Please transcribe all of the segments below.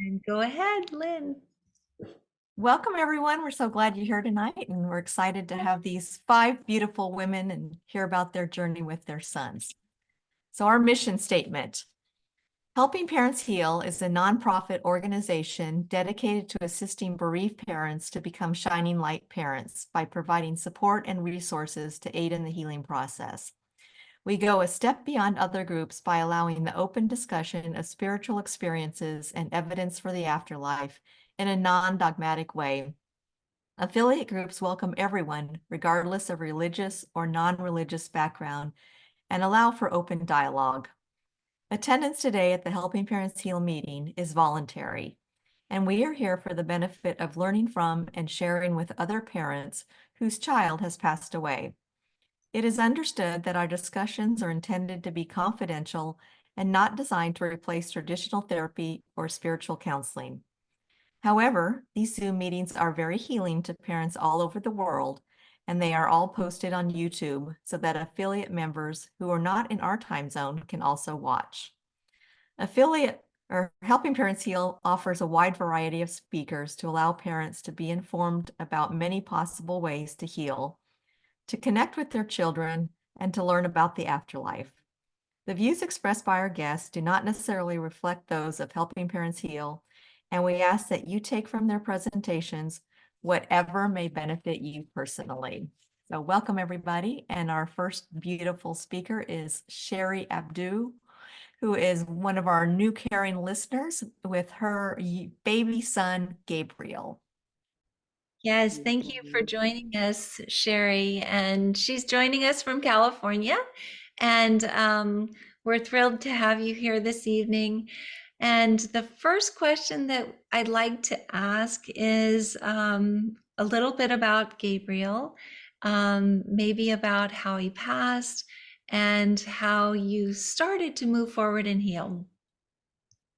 And go ahead, Lynn. Welcome, everyone. We're so glad you're here tonight, and we're excited to have these 5 beautiful women and hear about their journey with their sons. So our mission statement: Helping Parents Heal is a nonprofit organization dedicated to assisting bereaved parents to become shining light parents by providing support and resources to aid in the healing process. We go a step beyond other groups by allowing the open discussion of spiritual experiences and evidence for the afterlife in a non-dogmatic way. Affiliate groups welcome everyone, regardless of religious or non-religious background, and allow for open dialogue. Attendance today at the Helping Parents Heal meeting is voluntary, and we are here for the benefit of learning from and sharing with other parents whose child has passed away. It is understood that our discussions are intended to be confidential and not designed to replace traditional therapy or spiritual counseling. However, these Zoom meetings are very healing to parents all over the world, and they are all posted on YouTube so that affiliate members who are not in our time zone can also watch. Affiliate or Helping Parents Heal offers a wide variety of speakers to allow parents to be informed about many possible ways to heal, to connect with their children, and to learn about the afterlife. The views expressed by our guests do not necessarily reflect those of Helping Parents Heal, and we ask that you take from their presentations whatever may benefit you personally. So welcome, everybody. And our first beautiful speaker is Sheri Abdu, who is one of our new caring listeners with her baby son, Gabriel. Yes, thank you for joining us, Sheri. And she's joining us from California. And we're thrilled to have you here this evening. And the first question that I'd like to ask is a little bit about Gabriel, maybe about how he passed and how you started to move forward and heal.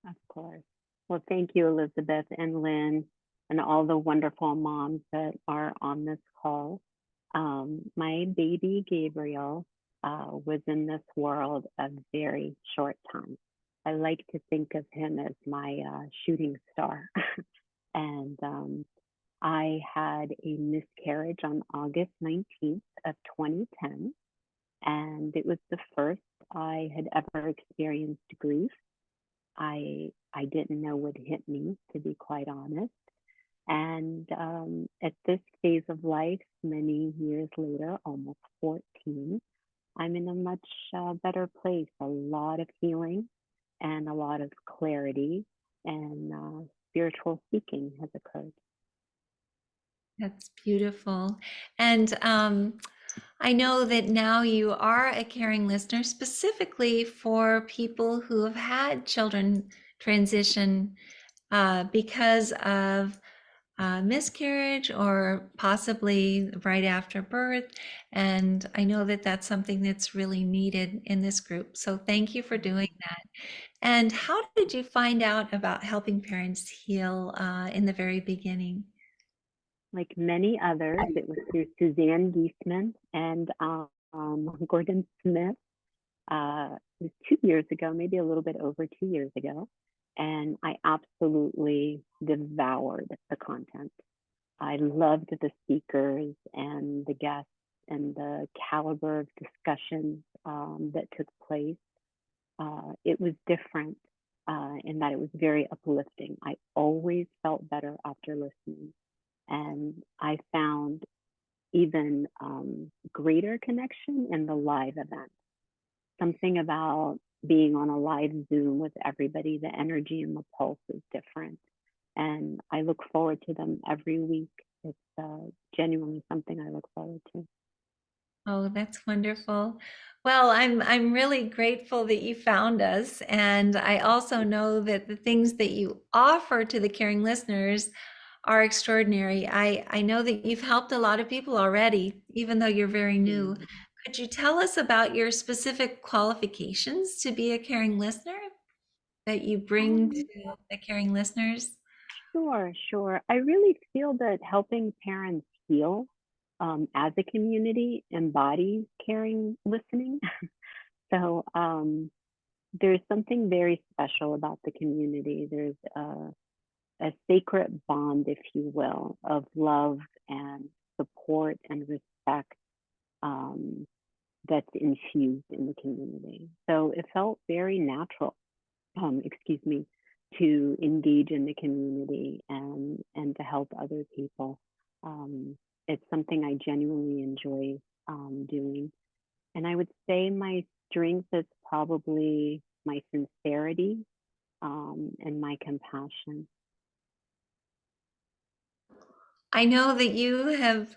Of course. Well, thank you, Elizabeth and Lynn, and all the wonderful moms that are on this call. My baby Gabriel was in this world a very short time. I like to think of him as my shooting star. And I had a miscarriage on August 19th of 2010. And it was the first I had ever experienced grief. I didn't know what hit me, to be quite honest. And at this phase of life, many years later, almost 14, I'm in a much better place. A lot of healing and a lot of clarity and spiritual seeking has occurred. That's beautiful. And I know that now you are a caring listener specifically for people who have had children transition because of miscarriage or possibly right after birth. And I know that that's something that's really needed in this group. So thank you for doing that. And how did you find out about helping parents heal in the very beginning? Like many others, it was through Suzanne Geisman and Gordon Smith. It was 2 years ago, maybe a little bit over 2 years ago. And I absolutely devoured the content. I loved the speakers and the guests and the caliber of discussions that took place. It was different in that it was very uplifting. I always felt better after listening. And I found even greater connection in the live event. Something about being on a live Zoom with everybody, the energy and the pulse is different. And I look forward to them every week. It's genuinely something I look forward to. Oh, that's wonderful. Well, I'm really grateful that you found us, and I also know that the things that you offer to the caring listeners are extraordinary. I know that you've helped a lot of people already, even though you're very new. Could you tell us about your specific qualifications to be a caring listener that you bring Um, to the caring listeners? sure. I really feel that helping parents heal as a community embodies caring listening. So there's something very special about the community. There's a sacred bond, if you will, of love and support and respect that's infused in the community. So it felt very natural, excuse me, to engage in the community and to help other people. It's something I genuinely enjoy doing. And I would say my strength is probably my sincerity and my compassion. I know that you have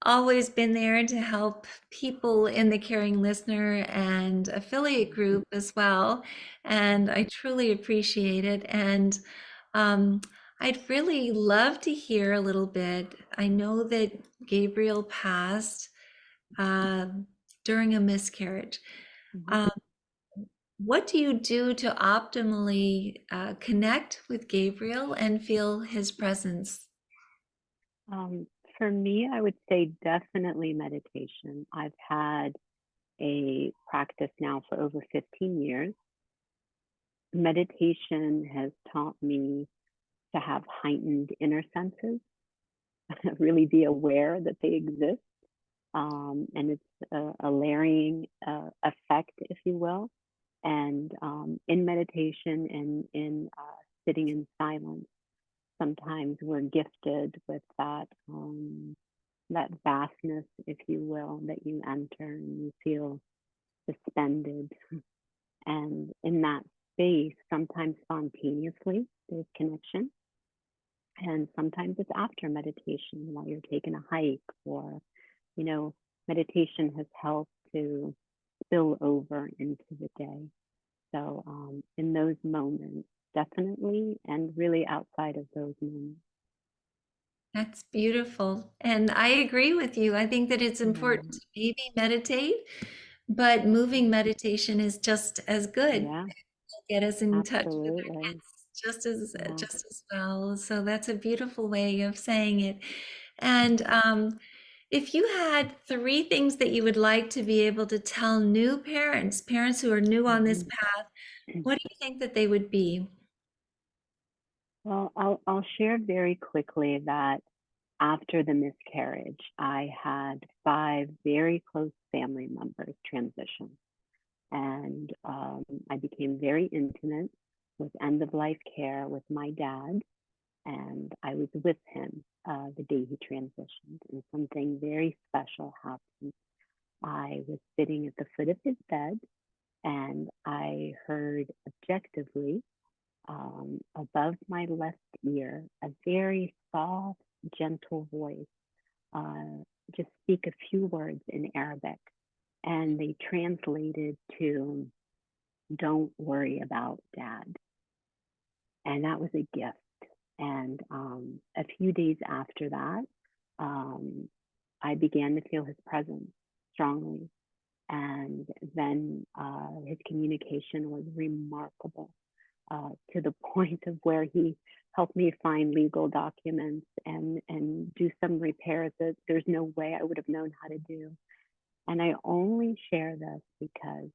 always been there to help people in the Caring Listener and affiliate group as well. And I truly appreciate it. And um, I'd really love to hear a little bit. I know that Gabriel passed uh, during a miscarriage. Mhm. Um, what do you do to optimally connect with Gabriel and feel his presence? Um, for me, I would say definitely meditation. I've had a practice now for over 15 years. Meditation has taught me to have heightened inner senses, really be aware that they exist. And it's a layering effect, if you will. And in meditation and in sitting in silence, sometimes we're gifted with that vastness, if you will, that you enter and you feel suspended. And in that space, sometimes spontaneously, there's connection. And sometimes it's after meditation while you're taking a hike, or, you know, meditation has helped to spill over into the day. So in those moments, definitely, and really outside of those moments. That's beautiful. And I agree with you. I think that it's important Yeah, to maybe meditate, but moving meditation is just as good. yeah, Get us in touch with our absolutely. kids just as Yeah. well. So that's a beautiful way of saying it. And if you had three things that you would like to be able to tell new parents, parents who are new on this Mhm. path, what do you think that they would be? Well, I'll share very quickly that after the miscarriage, I had 5 very close family members transition, and I became very intimate with end of life care with my dad, and I was with him the day he transitioned, and something very special happened. I was sitting at the foot of his bed, and I heard objectively above my left ear a very soft, gentle voice just speak a few words in Arabic, and they translated to "Don't worry about Dad," and that was a gift. And a few days after that, um, I began to feel his presence strongly. And then his communication was remarkable to the point of where he helped me find legal documents and do some repairs that there's no way I would have known how to do. And I only share this because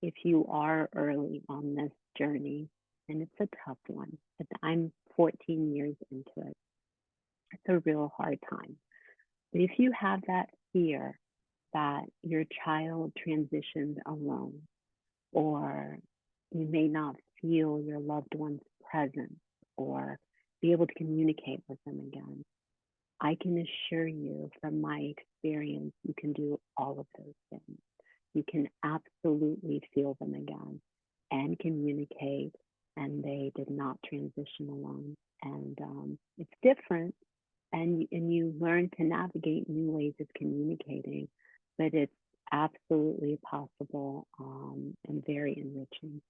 if you are early on this journey, and it's a tough one, but I'm 14 years into it, it's a real hard time. But if you have that fear that your child transitioned alone, or you may not feel your loved one's presence or be able to communicate with them again, I can assure you from my experience, you can do all of those things. You can absolutely feel them again and communicate, and they did not transition alone. And it's different, and you learn to navigate new ways of communicating, but it's absolutely possible and very enriching.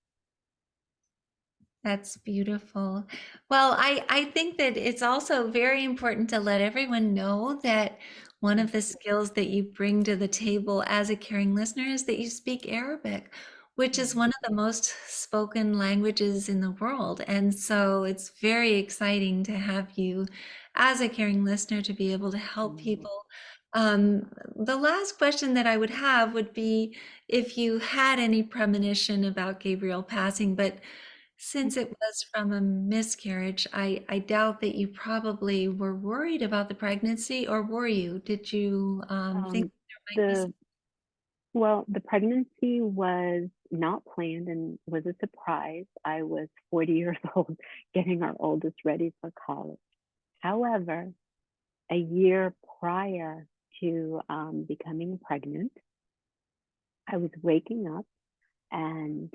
That's beautiful. Well, I think that it's also very important to let everyone know that one of the skills that you bring to the table as a caring listener is that you speak Arabic, which is one of the most spoken languages in the world. And so it's very exciting to have you as a caring listener to be able to help people. The last question that I would have would be if you had any premonition about Gabriel passing, but since it was from a miscarriage, I doubt that you probably were worried about the pregnancy, or were you? Did you think Um, there might be some? the Well, the pregnancy was not planned and was a surprise. I was 40 years old, getting our oldest ready for college. However, a year prior to becoming pregnant, I was waking up and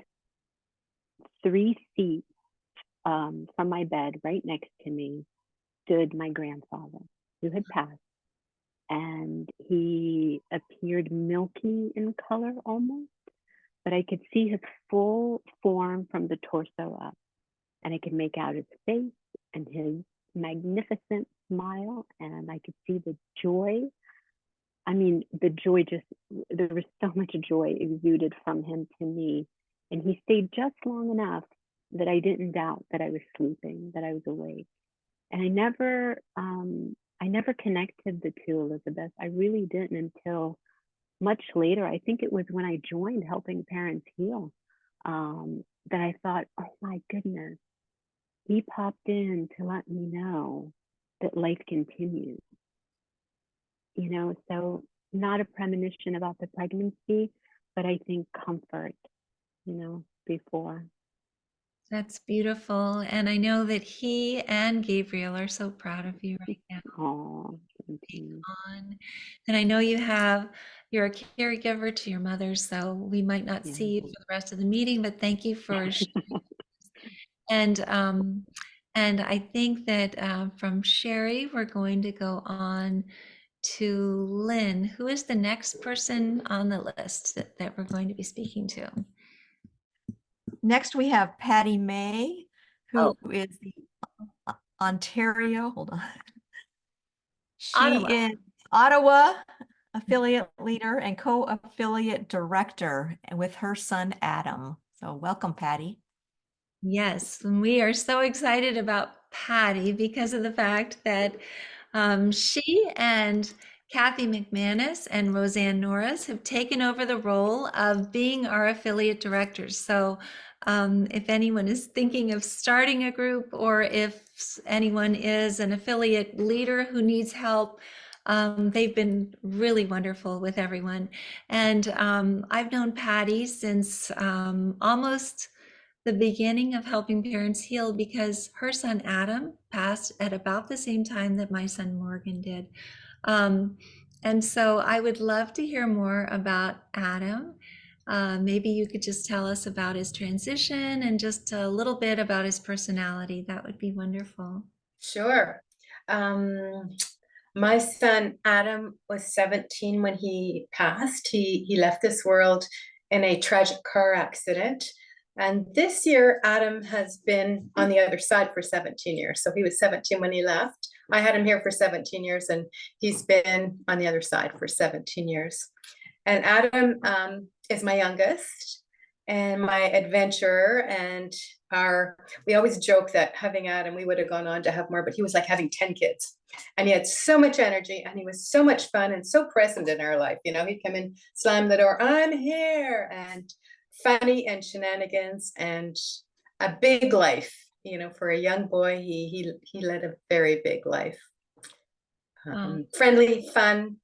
3 feet from my bed, right next to me, stood my grandfather who had passed. And he appeared milky in color almost, but I could see his full form from the torso up, and I could make out his face and his magnificent smile, and I could see the joy. I mean, the joy just, there was so much joy exuded from him to me. And he stayed just long enough that I didn't doubt that I was sleeping, that I was awake. And I never connected the two, Elizabeth. I really didn't until much later. I think it was when I joined Helping Parents Heal, that I thought, oh my goodness, he popped in to let me know that life continues. So not a premonition about the pregnancy, but I think comfort, before. That's beautiful. And I know that he and Gabriel are so proud of you right now. Oh, thank you. On. And I know you're a caregiver to your mother, so we might not Yeah. see you for the rest of the meeting, but thank you for sharing. And I think that from Sheri, we're going to go on to Lynn, who is the next person on the list that we're going to be speaking to. Next, we have Patty May, Oh, who is the Ontario, hold on. She Ottawa. is Ottawa affiliate leader and co-affiliate director with her son, Adam. So welcome, Patty. Yes, and we are so excited about Patty because of the fact that she and Kathy McManus and Roseanne Norris have taken over the role of being our affiliate directors. So if anyone is thinking of starting a group, or if anyone is an affiliate leader who needs help, they've been really wonderful with everyone. And I've known Patty since almost the beginning of Helping Parents Heal, because her son Adam passed at about the same time that my son Morgan did. And so I would love to hear more about Adam. Maybe you could just tell us about his transition and just a little bit about his personality. That would be wonderful. Sure. Um, my son Adam was 17 when he passed. He left this world in a tragic car accident. And this year, Adam has been on the other side for 17 years. So he was 17 when he left. I had him here for 17 years, and he's been on the other side for 17 years. And Adam is my youngest and my adventurer. And we always joke that having Adam, we would have gone on to have more, but he was like having 10 kids. And he had so much energy, and he was so much fun and so present in our life. He'd come in, slam the door, I'm here, and funny and shenanigans and a big life. For a young boy, he led a very big life. Friendly, fun,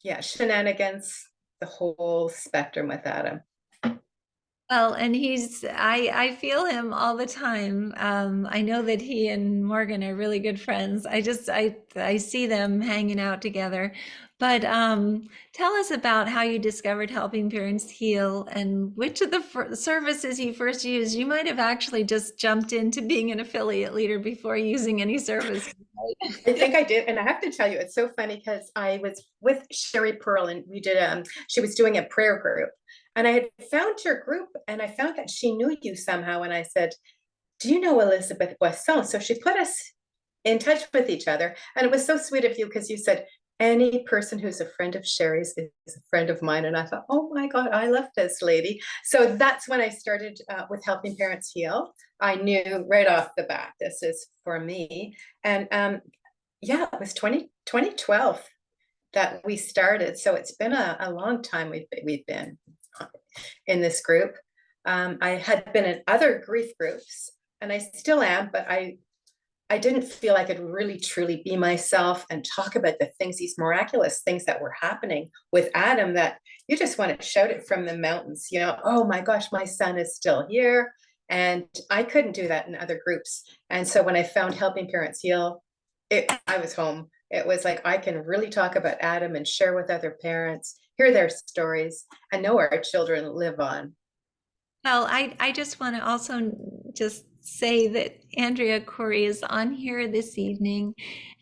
yeah, shenanigans, the whole spectrum with Adam. Well, and I feel him all the time. I know that he and Morgan are really good friends. I see them hanging out together. But tell us about how you discovered Helping Parents Heal and which of the services you first used. You might have actually just jumped into being an affiliate leader before using any services. I think I did. And I have to tell you, it's so funny because I was with Sheri Pearl, and we did, she was doing a prayer group. And I had found your group, and I found that she knew you somehow. And I said, do you know Elizabeth Boisson? So she put us in touch with each other. And it was so sweet of you because you said, any person who's a friend of Sheri's is a friend of mine. And I thought, oh my God, I love this lady. So that's when I started with Helping Parents Heal. I knew right off the bat, this is for me. And yeah, it was 2012 that we started. So it's been a long time we've been in this group. I had been in other grief groups, and I still am, but I didn't feel I could really truly be myself and talk about the things, these miraculous things that were happening with Adam, that you just want to shout it from the mountains, you know, oh my gosh, my son is still here. And I couldn't do that in other groups. And so when I found Helping Parents Heal, I was home. It was like, I can really talk about Adam and share with other parents, hear their stories, and know our children live on. Well, I just want to also just say that Andrea Corey is on here this evening,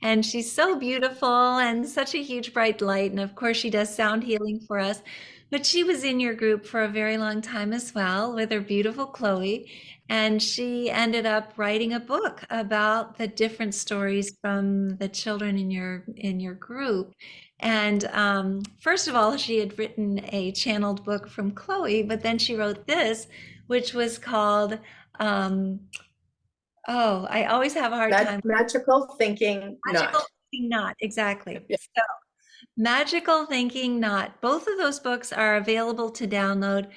and she's so beautiful and such a huge bright light. And of course, she does sound healing for us. But she was in your group for a very long time as well with her beautiful Chloe. And she ended up writing a book about the different stories from the children in your group. And first of all, she had written a channeled book from Chloe, but then she wrote this, which was called, oh, I always have a hard time. Magical Thinking Magical Not. Thinking Not, exactly. Yeah. So, Magical Thinking Not. Both of those books are available to download.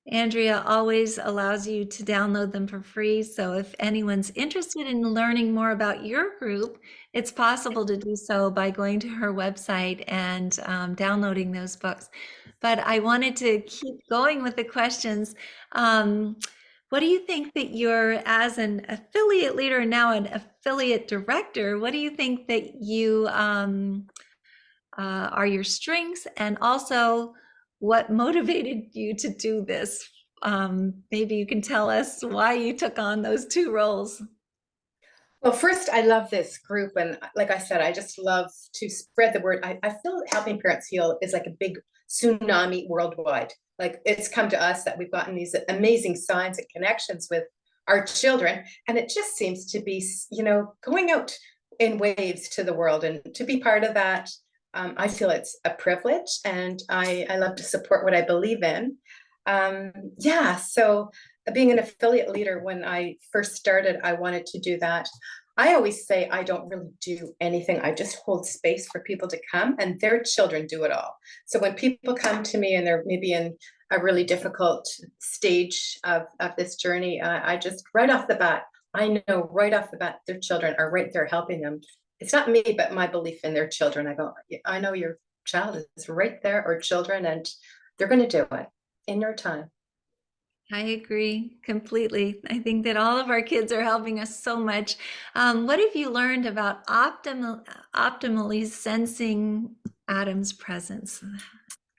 Andrea always allows you to download them for free. So if anyone's interested in learning more about your group, it's possible to do so by going to her website and downloading those books. But I wanted to keep going with the questions. What do you think that you're, as an affiliate leader and now an affiliate director, what do you think that you are your strengths, and also what motivated you to do this? Maybe you can tell us why you took on those two roles. Well, first, I love this group. And like I said, I just love to spread the word. I feel Helping Parents Heal is like a big tsunami worldwide. Like it's come to us that we've gotten these amazing signs and connections with our children. And it just seems to be, you know, going out in waves to the world. And to be part of that, I feel it's a privilege. And I love to support what I believe in. Yeah, so being an affiliate leader, when I first started, I wanted to do that. I always say I don't really do anything. I just hold space for people to come, and their children do it all. So when people come to me and they're maybe in a really difficult stage of this journey, I just right off the bat, I know right off the bat their children are right there helping them. It's not me, but my belief in their children. I go, I know your child is right there, or children, and they're going to do it in your time. I agree completely. I think that all of our kids are helping us so much. What have you learned about optimally sensing Adam's presence,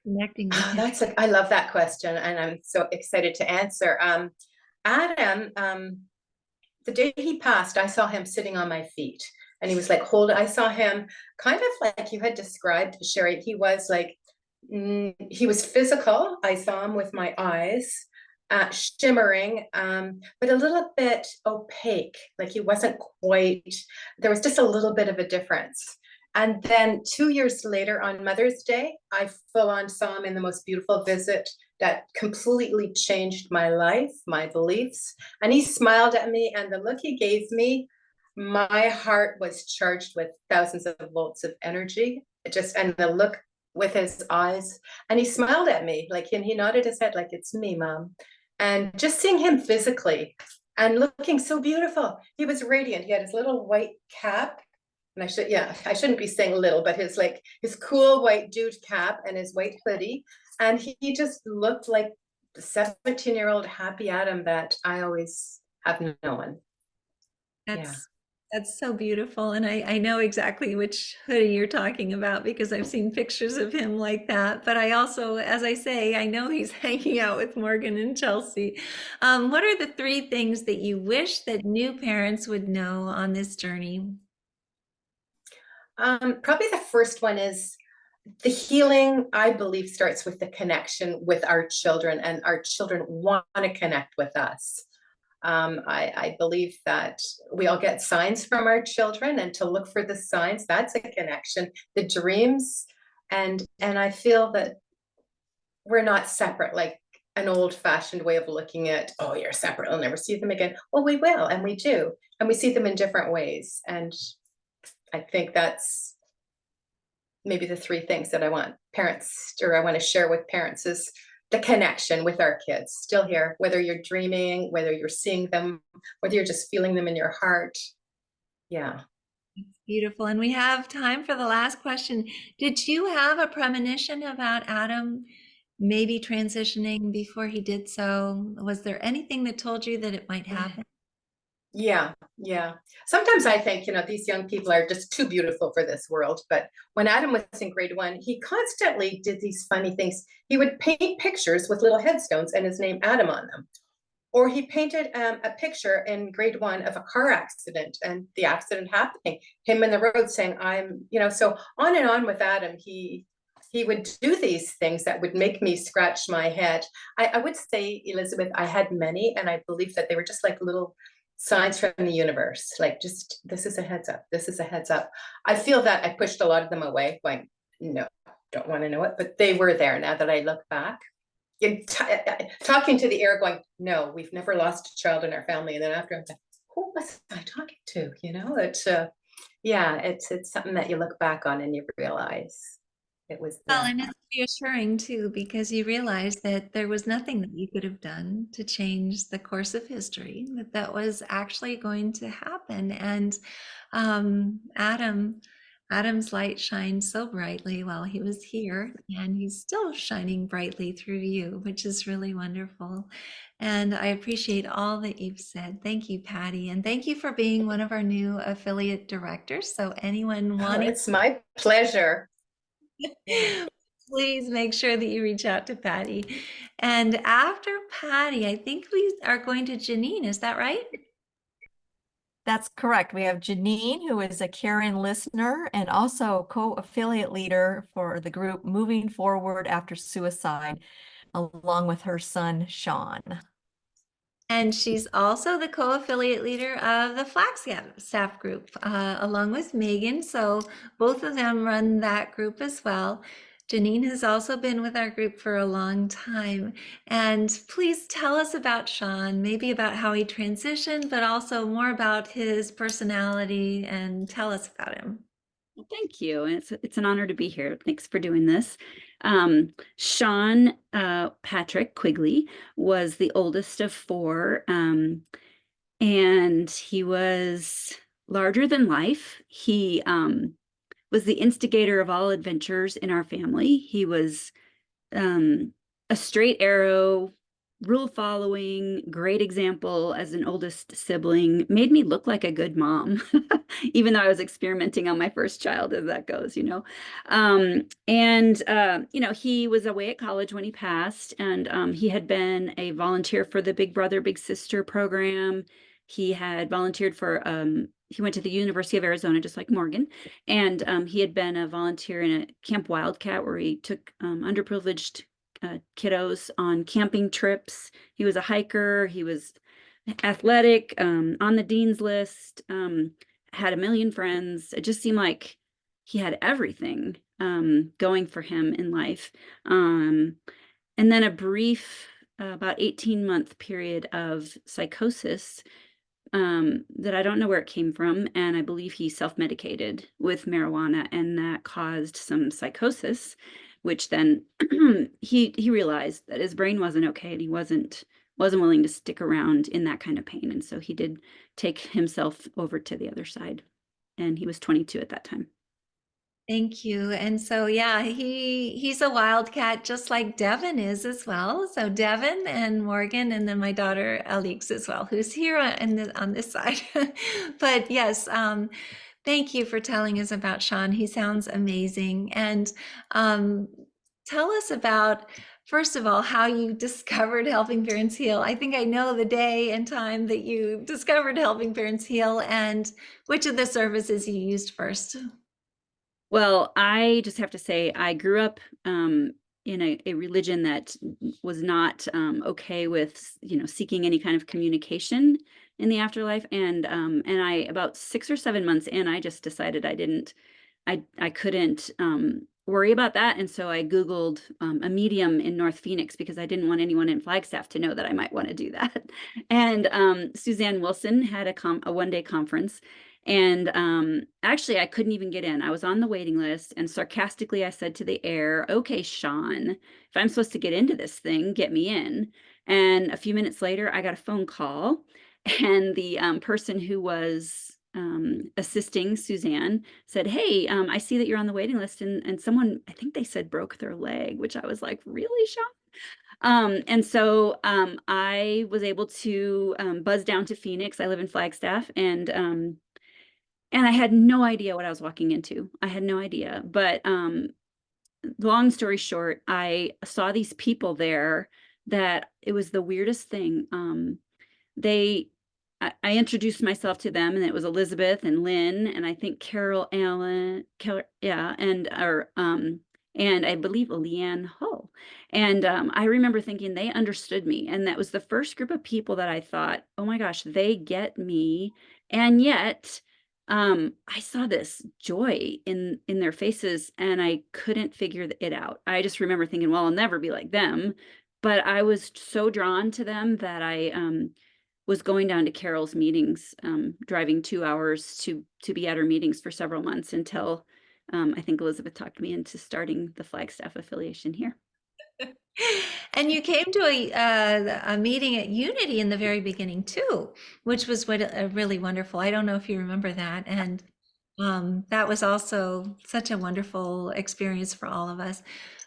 connecting with him? I love that question, and I'm so excited to answer. Adam, the day he passed, I saw him sitting on my feet, and he was like, hold it. I saw him kind of like you had described, Sheri. He was like, he was physical. I saw him with my eyes, shimmering, but a little bit opaque. Like he wasn't quite, there was just a little bit of a difference. And then 2 years later on Mother's Day, I full on saw him in the most beautiful visit that completely changed my life, my beliefs. And he smiled at me, and the look he gave me, my heart was charged with thousands of volts of energy. It just, and the look with his eyes, and he smiled at me, like, and he nodded his head like, it's me, Mom. And just seeing him physically and looking so beautiful, he was radiant. He had his little white cap, and I shouldn't be saying little, but his cool white dude cap and his white hoodie. And he just looked like the 17-year-old happy Adam that I always have known. That's so beautiful. And I know exactly which hoodie you're talking about because I've seen pictures of him like that. But I also, as I say, I know he's hanging out with Morgan and Chelsea. What are the 3 things that you wish that new parents would know on this journey? Probably the first one is the healing, I believe, starts with the connection with our children, and our children want to connect with us. I believe that we all get signs from our children, and to look for the signs, that's a connection. The dreams, and I feel that we're not separate, like an old-fashioned way of looking at, oh, you're separate, I'll never see them again. Well, we will, and we do, and we see them in different ways. And I think that's maybe the 3 things that I want parents, or I want to share with parents, is the connection with our kids still here, whether you're dreaming, whether you're seeing them, whether you're just feeling them in your heart. Yeah. It's beautiful. And we have time for the last question. Did you have a premonition about Adam maybe transitioning before he did so? Was there anything that told you that it might happen? Yeah, yeah. Sometimes I think, these young people are just too beautiful for this world. But when Adam was in grade 1, he constantly did these funny things. He would paint pictures with little headstones and his name Adam on them. Or he painted a picture in grade 1 of a car accident and the accident happening, him in the road saying, so on and on with Adam. He would do these things that would make me scratch my head. I would say, Elizabeth, I had many, and I believe that they were just like little signs from the universe, like just, this is a heads up, this is a heads up. I feel that I pushed a lot of them away, going, no, don't want to know it, but they were there now that I look back. Talking to the air going, no, we've never lost a child in our family. And then after I'm like, who was I talking to? It's something that you look back on and you realize it was Well, there. and it's reassuring too, because you realize that there was nothing that you could have done to change the course of history, that was actually going to happen. And Adam's light shined so brightly while he was here, and he's still shining brightly through you, which is really wonderful. And I appreciate all that you've said. Thank you, Patty. And thank you for being one of our new affiliate directors. So anyone wanting It's my pleasure. please make sure that you reach out to Patty. And after Patty, I think we are going to Janine. Is that right? That's correct. We have Janine, who is a caring listener and also co-affiliate leader for the group Moving Forward After Suicide, along with her son, Sean. And she's also the co-affiliate leader of the Flagstaff group, along with Megan. So both of them run that group as well. Janine has also been with our group for a long time. And please tell us about Sean, maybe about how he transitioned, but also more about his personality, and tell us about him. Well, thank you. And it's an honor to be here. Thanks for doing this. Sean Patrick Quigley was the oldest of 4, and he was larger than life. He was the instigator of all adventures in our family. He was a straight arrow, rule following, great example as an oldest sibling, made me look like a good mom, even though I was experimenting on my first child, as that goes, he was away at college when he passed, and he had been a volunteer for the Big Brother, Big Sister program. He had volunteered for, he went to the University of Arizona, just like Morgan, and he had been a volunteer in a Camp Wildcat where he took underprivileged kiddos on camping trips. He was a hiker. He was athletic, on the dean's list, had a million friends. It just seemed like he had everything going for him in life. And then a brief, about 18-month period of psychosis that I don't know where it came from. And I believe he self-medicated with marijuana, and that caused some psychosis, which then he realized that his brain wasn't okay, and he wasn't willing to stick around in that kind of pain. And so he did take himself over to the other side, and he was 22 at that time. Thank you. And so, yeah, he's a wildcat, just like Devin is as well. So Devin and Morgan, and then my daughter Alix as well, who's here on this side. But yes, thank you for telling us about Sean. He sounds amazing. And tell us about, first of all, how you discovered Helping Parents Heal. I think I know the day and time that you discovered Helping Parents Heal, and which of the services you used first. Well, I just have to say, I grew up in a religion that was not okay with, seeking any kind of communication in the afterlife. And I, about 6 or 7 months in, I just decided I couldn't worry about that. And so I Googled a medium in North Phoenix, because I didn't want anyone in Flagstaff to know that I might want to do that. And Suzanne Wilson had a one-day conference, And actually, I couldn't even get in. I was on the waiting list, and sarcastically, I said to the air, "Okay, Sean, if I'm supposed to get into this thing, get me in." And a few minutes later, I got a phone call, and the person who was assisting Suzanne said, "Hey, I see that you're on the waiting list," and someone, I think they said, broke their leg, which I was like, "Really, Sean?" And so I was able to buzz down to Phoenix. I live in Flagstaff, and I had no idea what I was walking into. I had no idea. But long story short, I saw these people there that it was the weirdest thing. They I introduced myself to them, and it was Elizabeth and Lynn, and I think Carol Allen, yeah, and I believe Leanne Hull. And I remember thinking they understood me, and that was the first group of people that I thought, oh my gosh, they get me. And yet, I saw this joy in their faces, and I couldn't figure it out. I just remember thinking, well, I'll never be like them. But I was so drawn to them that I was going down to Carol's meetings, driving 2 hours to be at her meetings for several months until I think Elizabeth talked me into starting the Flagstaff affiliation here. And you came to a meeting at Unity in the very beginning too, which was really wonderful. I don't know if you remember that. And that was also such a wonderful experience for all of us.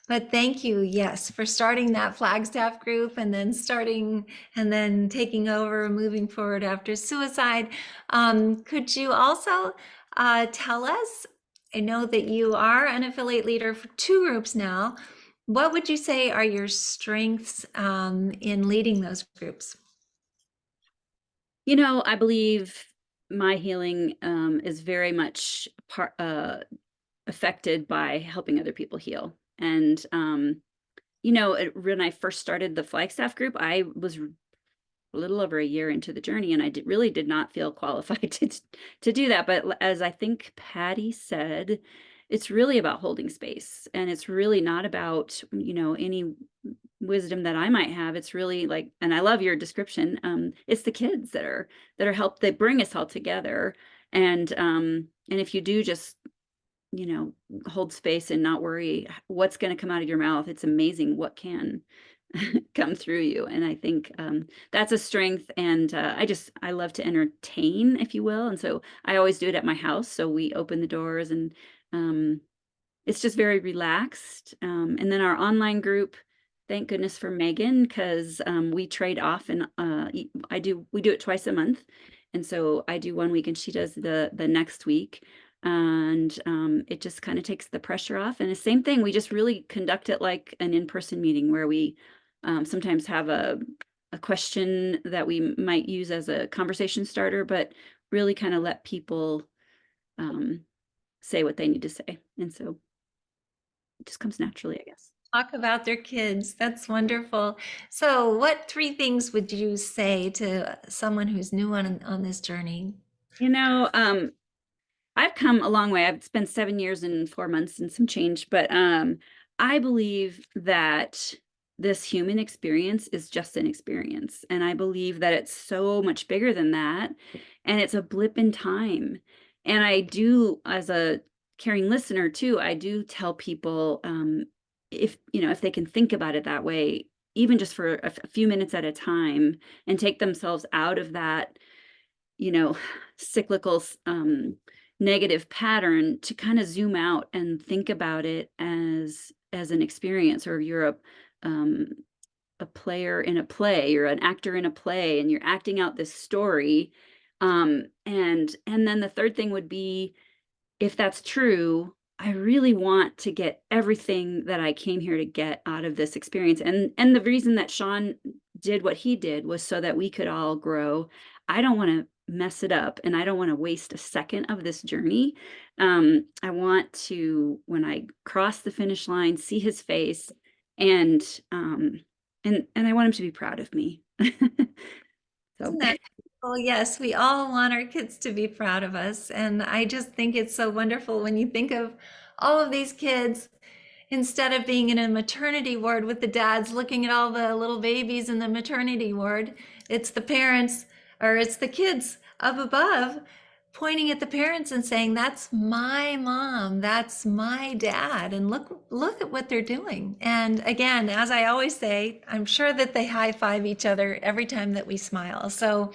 But thank you, yes, for starting that Flagstaff group and then taking over, moving forward after suicide. Could you also tell us, I know that you are an affiliate leader for 2 groups now. What would you say are your strengths in leading those groups? You know, I believe my healing is very much affected by helping other people heal. And when I first started the Flagstaff group, I was a little over a year into the journey, and I really did not feel qualified to do that. But as I think Patty said, it's really about holding space, and it's really not about any wisdom that I might have. It's really like, and I love your description. It's the kids that are that bring us all together, and if you do just hold space and not worry what's going to come out of your mouth, it's amazing what can come through you. And I think that's a strength. And I love to entertain, if you will. And so I always do it at my house. So we open the doors, and it's just very relaxed. And then our online group, thank goodness for Megan, because we trade off, and we do it twice a month. And so I do one week and she does the next week. And it just kind of takes the pressure off. And the same thing, we just really conduct it like an in-person meeting, where we sometimes have a question that we might use as a conversation starter, but really kind of let people say what they need to say. And so it just comes naturally, I guess. Talk about their kids. That's wonderful. So what 3 things would you say to someone who's new on this journey? I've come a long way. I've spent 7 years and 4 months and some change, but I believe that this human experience is just an experience. And I believe that it's so much bigger than that. And it's a blip in time. And I do, as a caring listener too, I do tell people if they can think about it that way, even just for a few minutes at a time, and take themselves out of that, cyclical negative pattern, to kind of zoom out and think about it as an experience. Or you're a player in a play, you're an actor in a play, and you're acting out this story. And then the third thing would be, if that's true, I really want to get everything that I came here to get out of this experience. And the reason that Sean did what he did was so that we could all grow. I don't want to mess it up, and I don't want to waste a second of this journey. I want to, when I cross the finish line, see his face, and I want him to be proud of me. So Isn't that beautiful? Yes, we all want our kids to be proud of us. And I just think it's so wonderful when you think of all of these kids, instead of being in a maternity ward with the dads looking at all the little babies in the maternity ward, it's the parents, or it's the kids up above pointing at the parents and saying, that's my mom, that's my dad, and look at what they're doing. And again, as I always say, I'm sure that they high five each other every time that we smile. So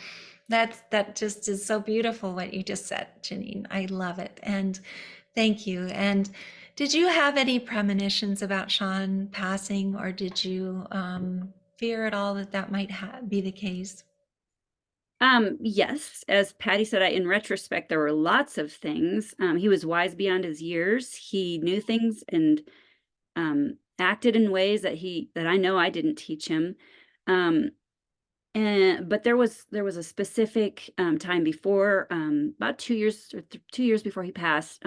that just is so beautiful what you just said, Janine. I love it. And thank you. And did you have any premonitions about Sean passing, or did you fear at all that that might be the case? Yes, as Patty said, in retrospect, there were lots of things. He was wise beyond his years. He knew things and acted in ways that I know I didn't teach him. But there was a specific time before, about 2 years or 2 years before he passed,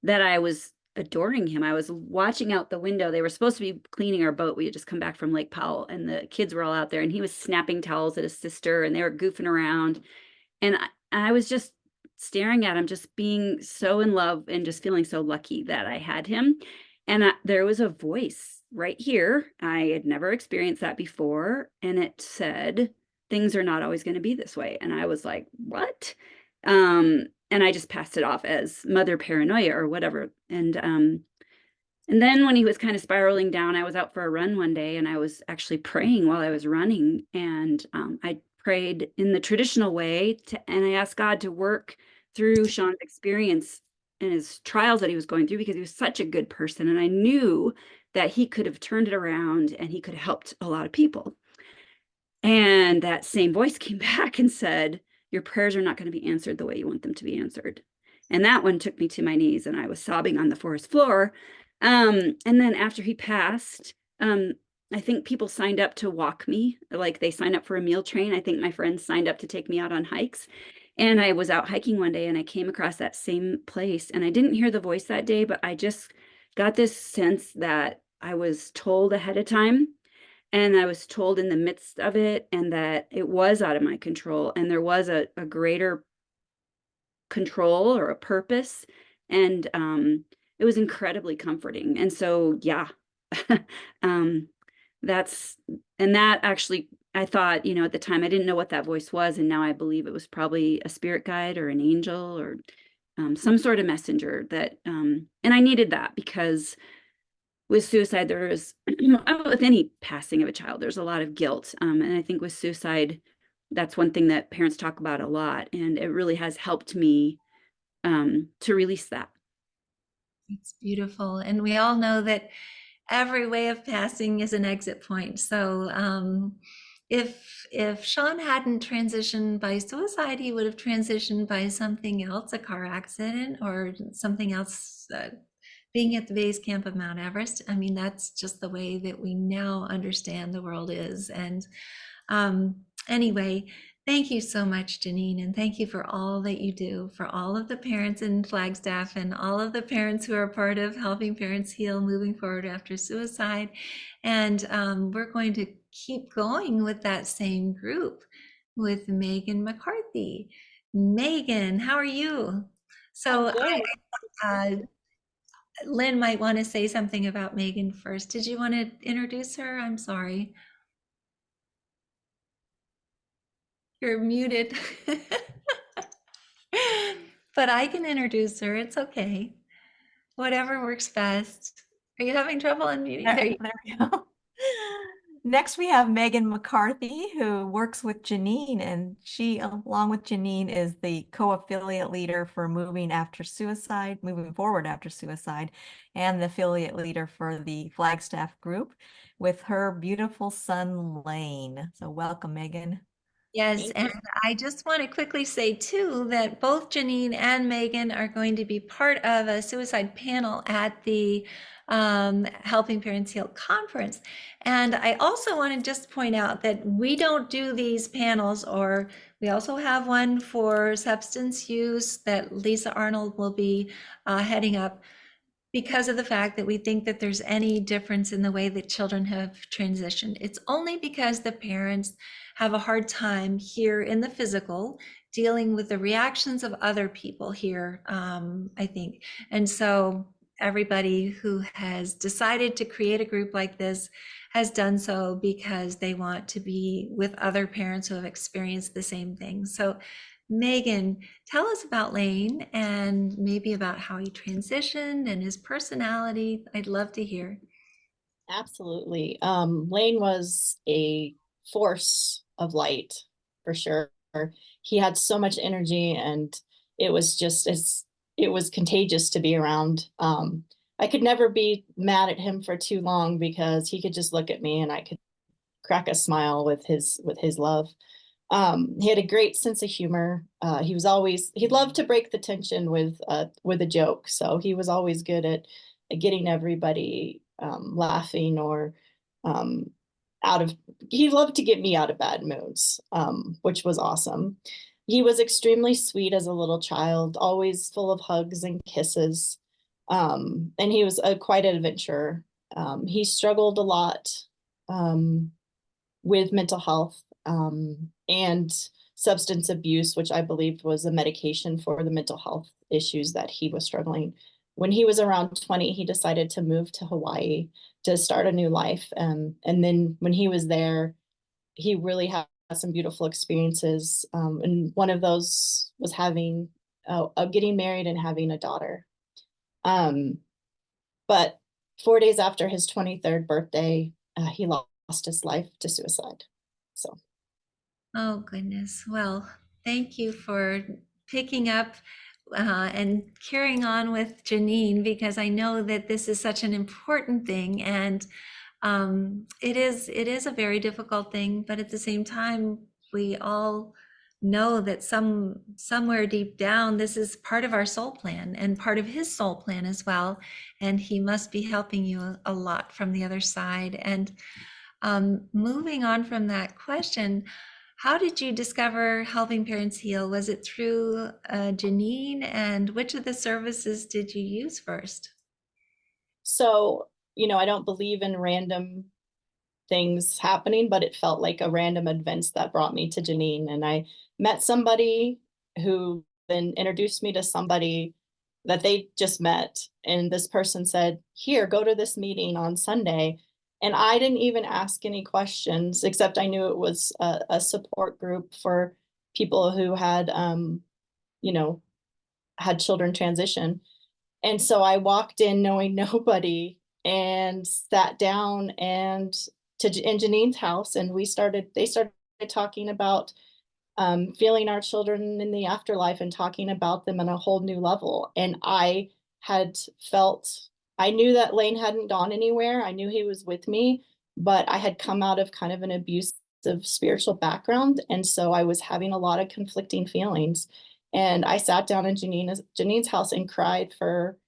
that I was adoring him. I was watching out the window. They were supposed to be cleaning our boat. We had just come back from Lake Powell, and the kids were all out there, and he was snapping towels at his sister, and they were goofing around. And I was just staring at him, just being so in love and just feeling so lucky that I had him. And there was a voice right here. I had never experienced that before. And it said, things are not always going to be this way. And I was like, what? And I just passed it off as mother paranoia or whatever. And then when he was kind of spiraling down, I was out for a run one day, and I was actually praying while I was running. And I prayed in the traditional way, and I asked God to work through Sean's experience and his trials that he was going through, because he was such a good person. And I knew that he could have turned it around and he could have helped a lot of people. And that same voice came back and said, your prayers are not going to be answered the way you want them to be answered. And that one took me to my knees, and I was sobbing on the forest floor. And then after he passed, I think people signed up to walk me, like they signed up for a meal train. I think my friends signed up to take me out on hikes. And I was out hiking one day, and I came across that same place, and I didn't hear the voice that day, but I just got this sense that I was told ahead of time, and I was told in the midst of it, and that it was out of my control, and there was a greater control or a purpose. And it was incredibly comforting. And so, yeah, that's, and that actually, I thought, at the time, I didn't know what that voice was. And now I believe it was probably a spirit guide or an angel or some sort of messenger that, and I needed that, because with suicide, there is, with any passing of a child, there's a lot of guilt. And I think with suicide, that's one thing that parents talk about a lot. And it really has helped me to release that. It's beautiful. And we all know that every way of passing is an exit point. So if Sean hadn't transitioned by suicide, he would have transitioned by something else, a car accident or something else, being at the base camp of Mount Everest. I mean, that's just the way that we now understand the world is. And anyway, thank you so much, Janine, and thank you for all that you do for all of the parents in Flagstaff and all of the parents who are part of helping parents heal moving forward after suicide. And we're going to keep going with that same group with Megan McCarthy. Megan, how are you? So Lynn might want to say something about Megan first. Did you want to introduce her? I'm sorry. You're muted. But I can introduce her. It's okay. Whatever works best. Are you having trouble unmuting? There we go. Next, we have Megan McCarthy, who works with Janine, and she, along with Janine, is the co-affiliate leader for Moving Forward After Suicide, and the affiliate leader for the Flagstaff group with her beautiful son, Lane. So welcome, Megan. Yes, and I just want to quickly say too that both Janine and Megan are going to be part of a suicide panel at the Helping Parents Heal conference. And I also want to just point out that we don't do these panels, or we also have one for substance use that Lisa Arnold will be heading up, because of the fact that we think that there's any difference in the way that children have transitioned. It's only because the parents have a hard time here in the physical dealing with the reactions of other people here, I think. And so everybody who has decided to create a group like this has done so because they want to be with other parents who have experienced the same thing. So Megan, tell us about Lane and maybe about how he transitioned and his personality. I'd love to hear. Absolutely. Lane was a force of light for sure. He had so much energy and it was just it was contagious to be around. I could never be mad at him for too long because he could just look at me and I could crack a smile with his love. He had a great sense of humor. He loved to break the tension with a joke. So he was always good at getting everybody laughing or um, he loved to get me out of bad moods, which was awesome. He was extremely sweet as a little child, always full of hugs and kisses. And he was quite an adventurer. He struggled a lot with mental health and substance abuse, which I believed was a medication for the mental health issues that he was struggling. When he was around 20, he decided to move to Hawaii to start a new life. And then when he was there, he really had some beautiful experiences. And one of those was getting married and having a daughter. But 4 days after his 23rd birthday, he lost his life to suicide. So. Oh, goodness. Well, thank you for picking up and carrying on with Janine, because I know that this is such an important thing, and it is a very difficult thing, but at the same time, we all know that somewhere deep down, this is part of our soul plan and part of his soul plan as well, and he must be helping you a lot from the other side. And moving on from that question, how did you discover Helping Parents Heal? Was it through Janine, and which of the services did you use first? So, I don't believe in random things happening, but it felt like a random events that brought me to Janine. And I met somebody who then introduced me to somebody that they just met. And this person said, "Here, go to this meeting on Sunday." And I didn't even ask any questions, except I knew it was a support group for people who had, had children transition. And so I walked in knowing nobody and sat down in Janine's house, and they started talking about feeling our children in the afterlife and talking about them on a whole new level. And I knew that Lane hadn't gone anywhere. I knew he was with me, but I had come out of kind of an abusive spiritual background. And so I was having a lot of conflicting feelings. And I sat down in Janine's house and cried for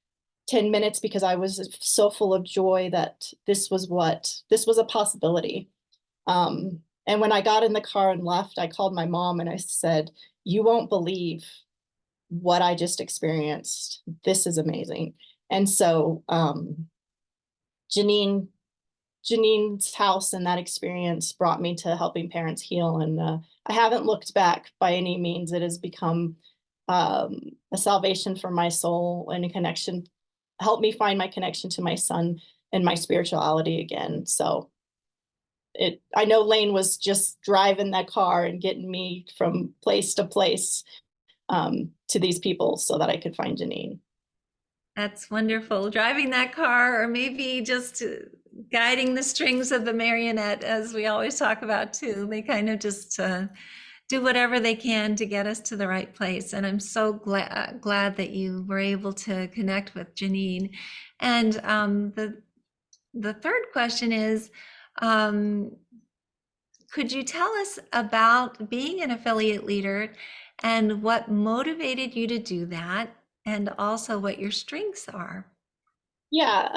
10 minutes because I was so full of joy that this was a possibility. And when I got in the car and left, I called my mom and I said, "You won't believe what I just experienced. This is amazing." And so Janine's house and that experience brought me to Helping Parents Heal. And I haven't looked back by any means. It has become a salvation for my soul and a connection, helped me find my connection to my son and my spirituality again. So I know Lane was just driving that car and getting me from place to place to these people so that I could find Janine. That's wonderful. Driving that car, or maybe just guiding the strings of the marionette, as we always talk about too. They kind of just do whatever they can to get us to the right place. And I'm so glad that you were able to connect with Janine. And the third question is, could you tell us about being an affiliate leader and what motivated you to do that, and also what your strengths are? Yeah,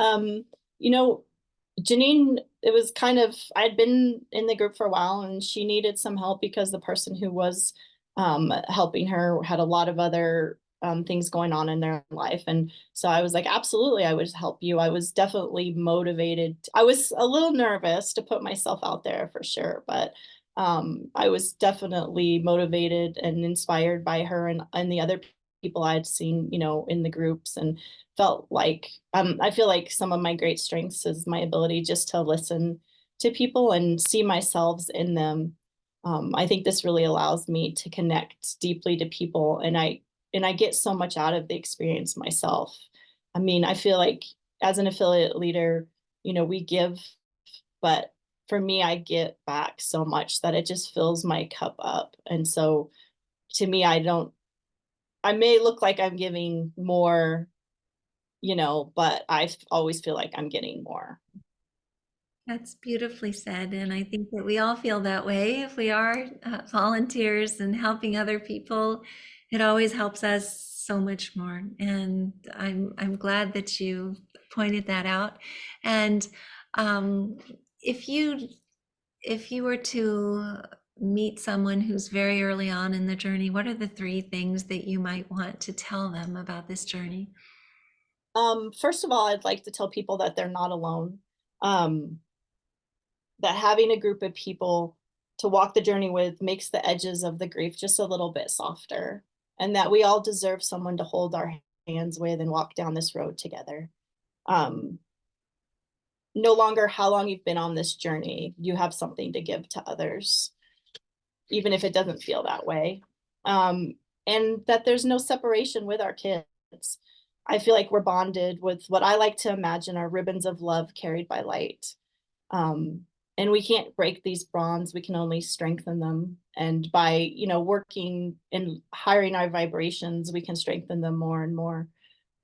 Janine, it was kind of, I'd been in the group for a while and she needed some help because the person who was helping her had a lot of other things going on in their life. And so I was like, absolutely, I would help you. I was definitely motivated. I was a little nervous to put myself out there for sure, but I was definitely motivated and inspired by her and the other people I'd seen, in the groups, and felt like I feel like some of my great strengths is my ability just to listen to people and see myself in them. I think this really allows me to connect deeply to people, and I get so much out of the experience myself. I mean, I feel like as an affiliate leader, we give, but for me, I get back so much that it just fills my cup up. And so to me, I may look like I'm giving more, but I always feel like I'm getting more. That's beautifully said. And I think that we all feel that way. If we are volunteers and helping other people, it always helps us so much more. And I'm glad that you pointed that out. And um, if you were to meet someone who's very early on in the journey, what are the 3 things that you might want to tell them about this journey? First of all, I'd like to tell people that they're not alone. Um, that having a group of people to walk the journey with makes the edges of the grief just a little bit softer, and that we all deserve someone to hold our hands with and walk down this road together. Um, no longer how long you've been on this journey, you have something to give to others, even if it doesn't feel that way. And that there's no separation with our kids. I feel like we're bonded with what I like to imagine are ribbons of love carried by light. And we can't break these bonds, we can only strengthen them. And by, working and hiring our vibrations, we can strengthen them more and more.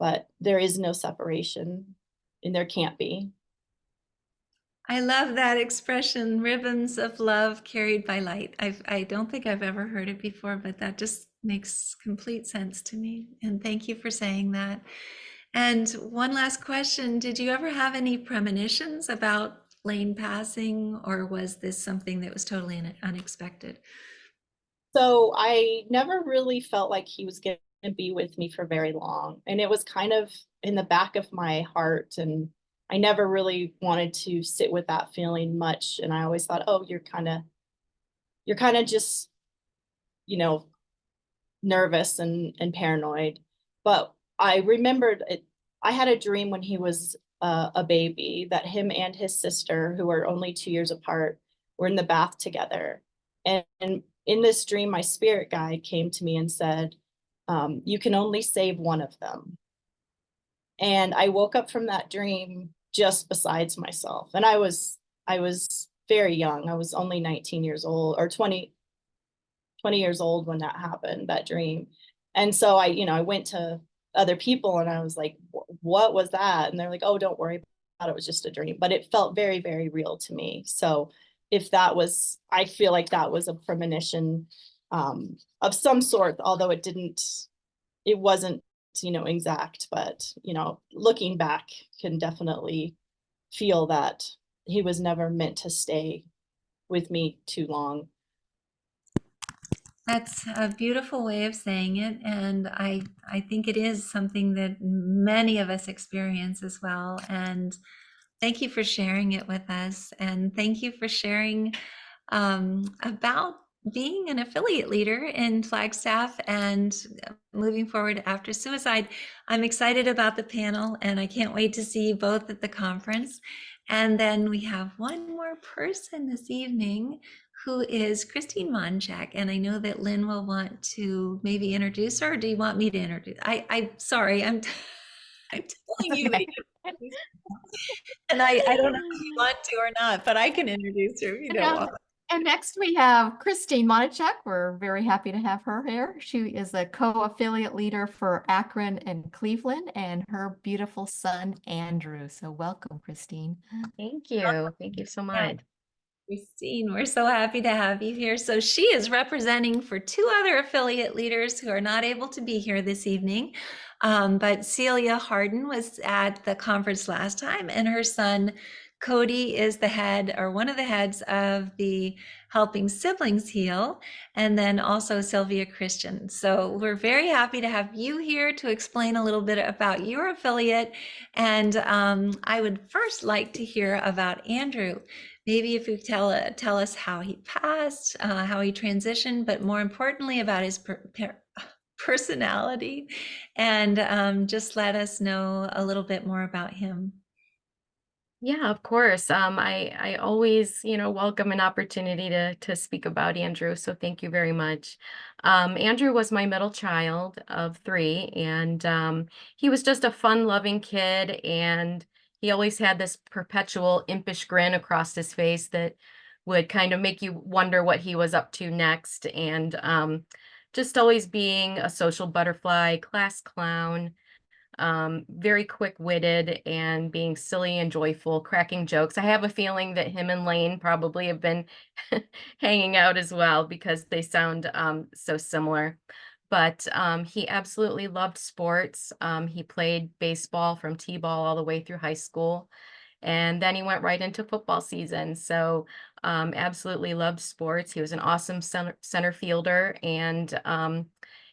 But there is no separation, and there can't be. I love that expression, ribbons of love carried by light. I don't think I've ever heard it before, but that just makes complete sense to me. And thank you for saying that. And one last question, did you ever have any premonitions about Lane passing, or was this something that was totally unexpected? So I never really felt like he was going to be with me for very long. And it was kind of in the back of my heart. And I never really wanted to sit with that feeling much. And I always thought, oh, you're kind of just, you know, nervous and paranoid. But I remembered it. I had a dream when he was a baby that him and his sister, who are only 2 years apart, were in the bath together. And in this dream, my spirit guide came to me and said, you can only save one of them. And I woke up from that dream just besides myself. And I was very young. I was only 19 years old, or 20 years old when that happened, that dream. And so I went to other people and I was like, what was that? And they're like, oh, don't worry about it. It was just a dream. But it felt very, very real to me. So if that was, I feel like that was a premonition of some sort, although it wasn't, exact, but, looking back can definitely feel that he was never meant to stay with me too long. That's a beautiful way of saying it, and I think it is something that many of us experience as well. And thank you for sharing it with us, and thank you for sharing about being an affiliate leader in Flagstaff and moving forward after suicide. I'm excited about the panel, and I can't wait to see you both at the conference. And then we have one more person this evening, who is Christine Monchak. And I know that Lynn will want to maybe introduce her. Or do you want me to introduce? I'm sorry, I'm telling you, and I don't know if you want to or not, but I can introduce her if you don't want. And next we have Christine Monich. We're very happy to have her here. She is a co-affiliate leader for Akron and Cleveland, and her beautiful son, Andrew. So welcome, Christine. Thank you. Thank you so much. Christine, we're so happy to have you here. So she is representing for 2 other affiliate leaders who are not able to be here this evening. But Celia Harden was at the conference last time, and her son Cody is the head, or one of the heads, of the Helping Siblings Heal, and then also Sylvia Christian. So we're very happy to have you here to explain a little bit about your affiliate. And I would first like to hear about Andrew. Maybe if you tell us how he passed, how he transitioned, but more importantly about his personality, and just let us know a little bit more about him. Yeah, of course. I always, welcome an opportunity to speak about Andrew. So thank you very much. Andrew was my middle child of three, and he was just a fun-loving kid, and he always had this perpetual impish grin across his face that would kind of make you wonder what he was up to next. And just always being a social butterfly, class clown, very quick-witted and being silly and joyful, cracking jokes. I have a feeling that him and Lane probably have been hanging out as well because they sound so similar. But he absolutely loved sports. He played baseball from t-ball all the way through high school. And then he went right into football season. So absolutely loved sports. He was an awesome center fielder. And,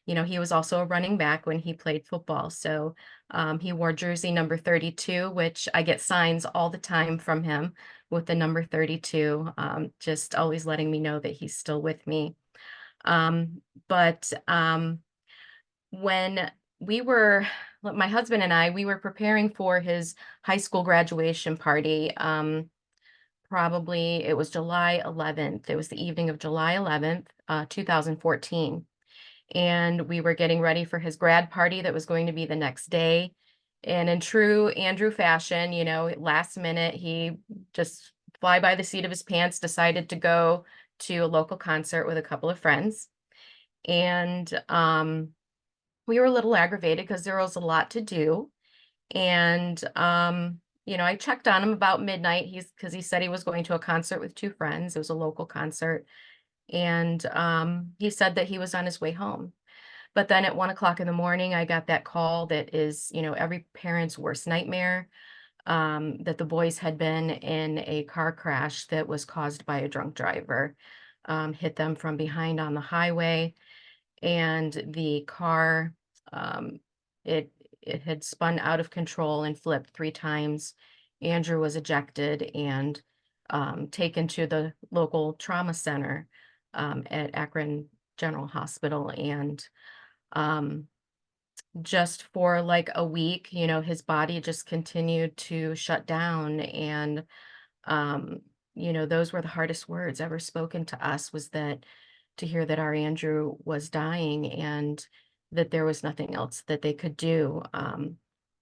he was also a running back when he played football. So he wore jersey number 32, which I get signs all the time from him with the number 32, just always letting me know that he's still with me. But when we were, my husband and I, we were preparing for his high school graduation party. Probably it was July 11th. It was the evening of July 11th, 2014. And we were getting ready for his grad party that was going to be the next day. And in true Andrew fashion, last minute, he just fly by the seat of his pants, decided to go to a local concert with a couple of friends. And we were a little aggravated because there was a lot to do. And I checked on him about midnight. Because he said he was going to a concert with two friends. It was a local concert. And he said that he was on his way home. But then at 1 o'clock in the morning, I got that call that is, every parent's worst nightmare, that the boys had been in a car crash that was caused by a drunk driver, hit them from behind on the highway, and the car, um, it it had spun out of control and flipped 3 times. Andrew was ejected and taken to the local trauma center at Akron General Hospital, and um, just for like a week, his body just continued to shut down. And, um, those were the hardest words ever spoken to us, was that to hear that our Andrew was dying and that there was nothing else that they could do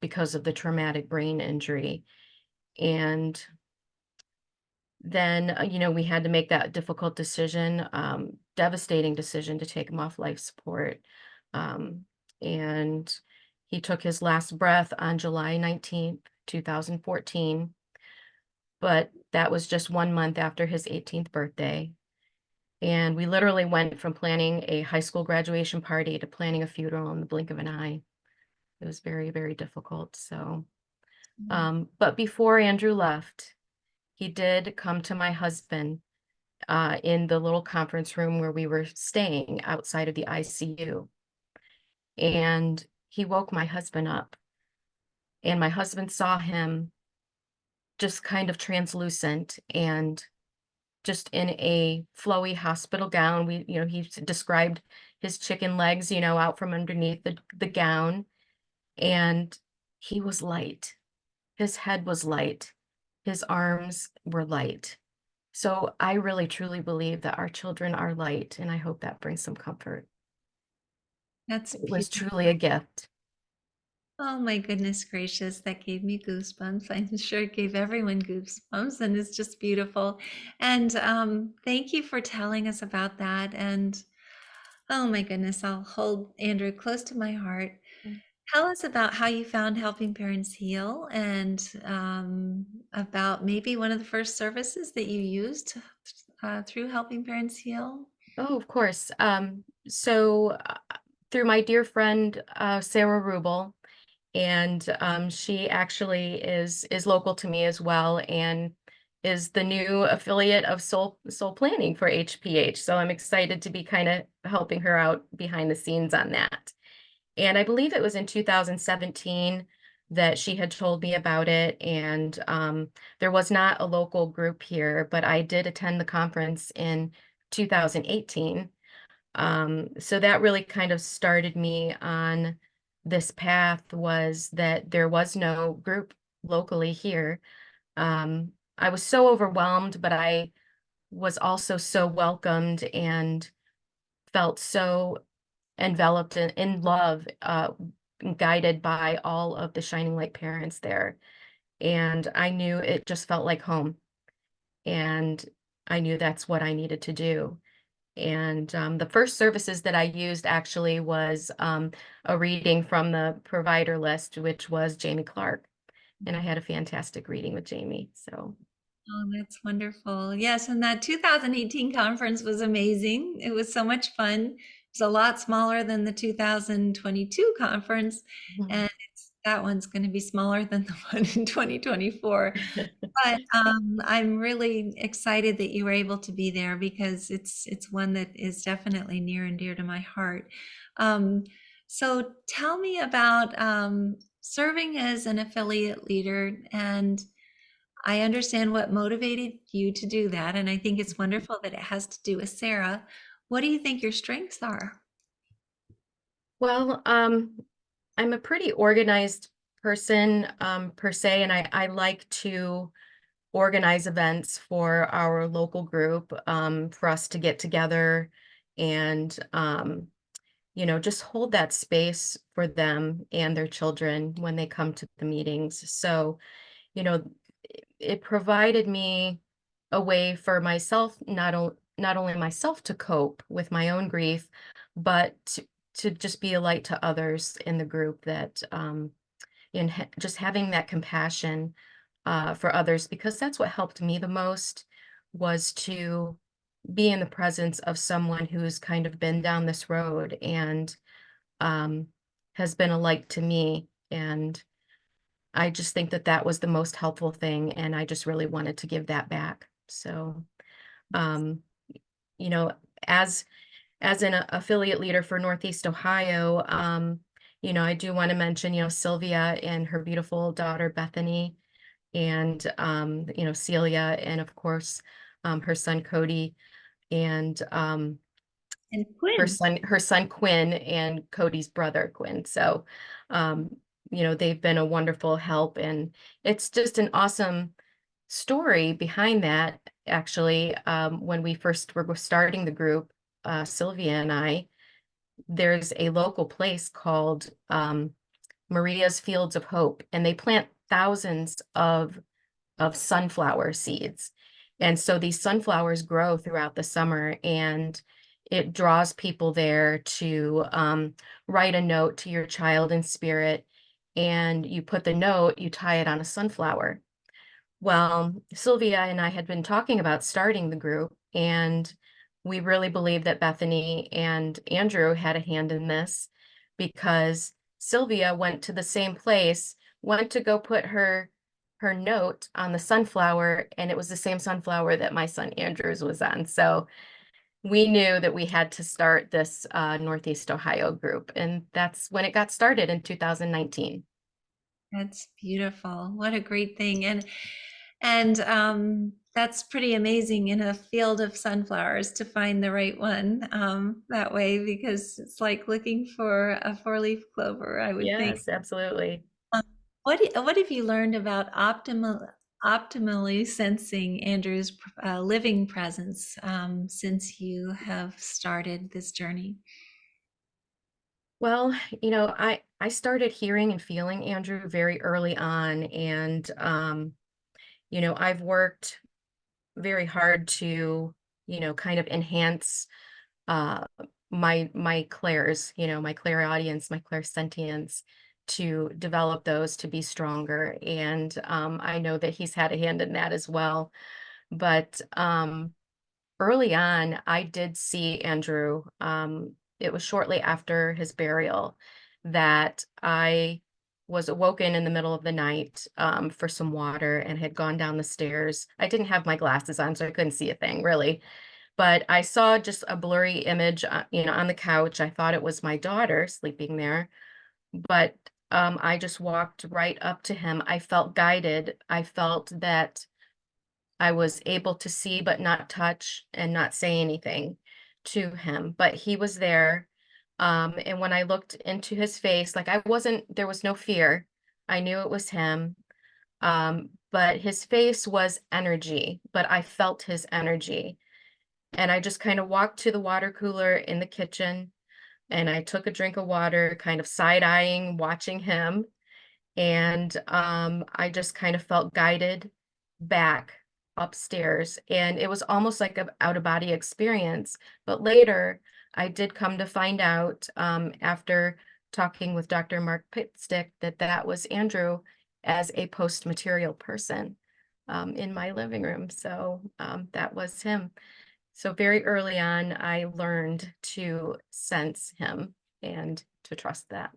because of the traumatic brain injury. And then, we had to make that difficult decision, devastating decision to take him off life support. Um, and he took his last breath on July 19th, 2014. But that was just 1 month after his 18th birthday. And we literally went from planning a high school graduation party to planning a funeral in the blink of an eye. It was very, very difficult. So, but before Andrew left, he did come to my husband in the little conference room where we were staying outside of the ICU. And he woke my husband up. And my husband saw him just kind of translucent and just in a flowy hospital gown. He described his chicken legs, out from underneath the gown. And he was light. His head was light. His arms were light. So I really truly believe that our children are light, and I hope that brings some comfort. That's It was beautiful. truly a gift. Oh my goodness gracious, that gave me goosebumps. I'm sure it gave everyone goosebumps, and it's just beautiful. And thank you for telling us about that. And oh my goodness, I'll hold Andrew close to my heart. Tell us about how you found Helping Parents Heal, and about maybe one of the first services that you used through Helping Parents Heal. Oh, of course. So through my dear friend Sarah Rubel, and she actually is local to me as well, and is the new affiliate of Soul Planning for HPH. So I'm excited to be kind of helping her out behind the scenes on that. And I believe it was in 2017 that she had told me about it. And there was not a local group here, but I did attend the conference in 2018. So that really kind of started me on this path, was that there was no group locally here. I was so overwhelmed, but I was also so welcomed and felt so enveloped in love, guided by all of the Shining Light parents there. And I knew it just felt like home. And I knew that's what I needed to do. And the first services that I used actually was a reading from the provider list, which was Jamie Clark. And I had a fantastic reading with Jamie. So Oh, that's wonderful. Yes, and that 2018 conference was amazing. It was so much fun. It was a lot smaller than the 2022 conference, and that one's going to be smaller than the one in 2024. But I'm really excited that you were able to be there because it's one that is definitely near and dear to my heart. Um, so tell me about serving as an affiliate leader, and I understand what motivated you to do that, and I think it's wonderful that it has to do with Sarah. What do you think your strengths are? well, I'm a pretty organized person, per se, and I like to organize events for our local group, for us to get together and, just hold that space for them and their children when they come to the meetings. So, you know, it provided me a way for myself, not only myself to cope with my own grief, but to just be a light to others in the group that, just having that compassion for others, because that's what helped me the most, was to be in the presence of someone who's kind of been down this road and um, has been a light to me. And I just think that that was the most helpful thing. And I just really wanted to give that back. So, um, you know, as an affiliate leader for Northeast Ohio, I do want to mention, Sylvia and her beautiful daughter, Bethany, and, Celia, and of course, her son, Cody, and And her Quinn. son Quinn, and Cody's brother Quinn. So, they've been a wonderful help, and it's just an awesome story behind that. Actually, when we first were starting the group, Sylvia and I, there's a local place called Maria's Fields of Hope, and they plant thousands of sunflower seeds. And so these sunflowers grow throughout the summer, and it draws people there to write a note to your child in spirit. And you put the note, you tie it on a sunflower. Well, Sylvia and I had been talking about starting the group, and we really believed that Bethany and Andrew had a hand in this, because Sylvia went to the same place, went to go put her note on the sunflower, and it was the same sunflower that my son Andrew's was on. So we knew that we had to start this Northeast Ohio group, and that's when it got started in 2019. That's beautiful. What a great thing. And that's pretty amazing in a field of sunflowers to find the right one that way, because it's like looking for a four-leaf clover, I would think. Yes, absolutely. What have you learned about optimally sensing Andrew's living presence since you have started this journey? Well, I started hearing and feeling Andrew very early on, and I've worked very hard to, kind of enhance uh my clairs, my clairaudience, my clairsentience, to develop those to be stronger. And I know that he's had a hand in that as well. But early on, I did see Andrew. It was shortly after his burial that I was awoken in the middle of the night for some water, and had gone down the stairs. I didn't have my glasses on, so I couldn't see a thing really. But I saw just a blurry image, on the couch. I thought it was my daughter sleeping there, but I just walked right up to him. I felt guided. I felt that I was able to see but not touch and not say anything to him, but he was there. And when I looked into his face, like, there was no fear. I knew it was him. but his face was energy, but I felt his energy. And I just kind of walked to the water cooler in the kitchen and I took a drink of water, kind of side-eyeing, watching him. And I just kind of felt guided back upstairs. And it was almost like an out-of-body experience. But later, I did come to find out after talking with Dr. Mark Pitstick that that was Andrew as a post-material person in my living room. So that was him. So very early on, I learned to sense him and to trust that.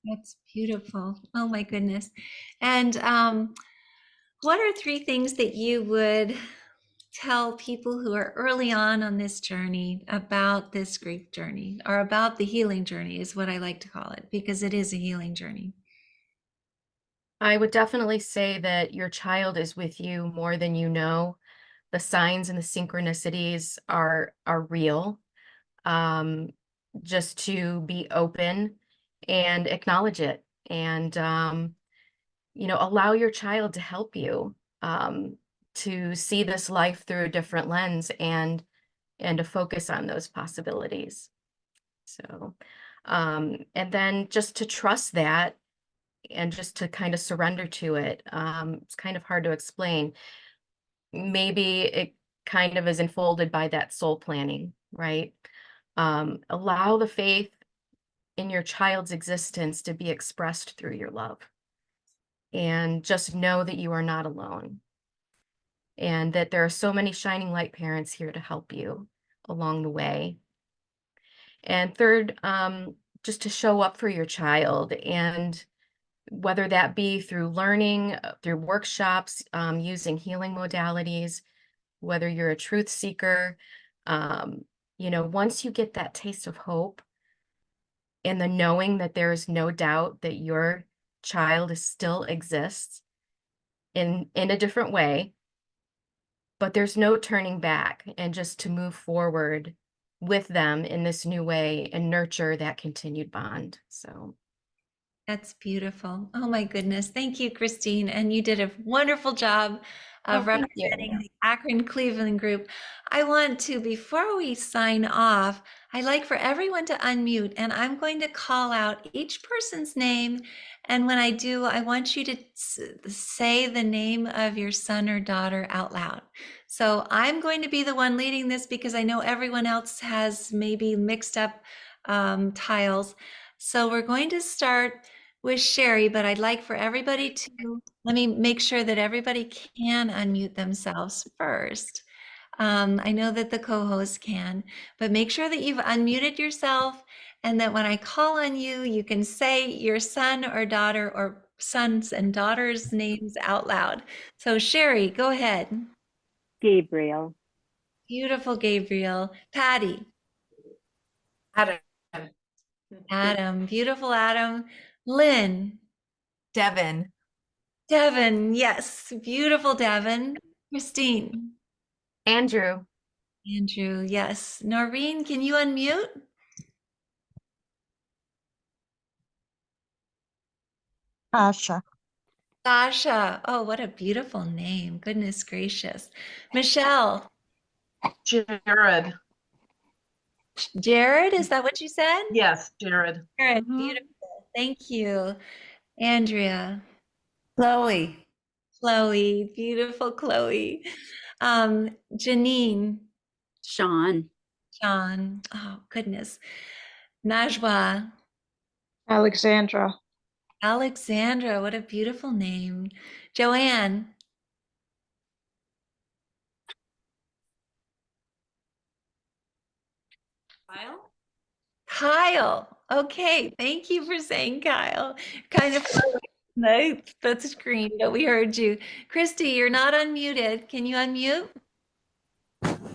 That's beautiful. Oh my goodness. And what are three things that you would tell people who are early on this journey about this grief journey, or about the healing journey is what I like to call it, because it is a healing journey? I would definitely say that your child is with you more than you know. The signs and the synchronicities are real. Just to be open and acknowledge it, and allow your child to help you to see this life through a different lens and to focus on those possibilities. So, and then just to trust that and just to kind of surrender to it. It's kind of hard to explain. Maybe it kind of is enfolded by that soul planning, right? Allow the faith in your child's existence to be expressed through your love. And just know that you are not alone. And that there are so many shining light parents here to help you along the way. And third, just to show up for your child, and whether that be through learning, through workshops, using healing modalities, whether you're a truth seeker, once you get that taste of hope and the knowing that there is no doubt that your child still exists in a different way, but there's no turning back, and just to move forward with them in this new way and nurture that continued bond. So That's beautiful. Oh my goodness. Thank you, Christine. And you did a wonderful job of thank you. representing the Akron Cleveland group. I want to, before we sign off, I'd like for everyone to unmute, and I'm going to call out each person's name. And when I do, I want you to say the name of your son or daughter out loud. So I'm going to be the one leading this because I know everyone else has maybe mixed up tiles. So we're going to start with Sheri, but I'd like for everybody to, let me make sure that everybody can unmute themselves first. I know that the co-hosts can, but make sure that you've unmuted yourself, and that when I call on you, you can say your son or daughter or sons and daughters' names out loud. So Sheri, go ahead. Gabriel. Beautiful, Gabriel. Patty. Adam. Adam. Beautiful, Adam. Lynn. Devin. Devin, yes, beautiful Devin. Christine. Andrew. Andrew, yes. Noreen, can you unmute? Asha. Sasha. Oh, what a beautiful name. Goodness gracious. Michelle. Jared. Jared, is that what you said? Yes, Jared. Jared, beautiful. Thank you. Andrea. Chloe. Chloe, beautiful Chloe. Janine. Sean. John. Oh, goodness. Najwa. Alexandra. Alexandra, what a beautiful name. Joanne. Kyle. Kyle. Okay, thank you for saying Kyle. Kind of far away from the screen, but we heard you. Christy, you're not unmuted. Can you unmute?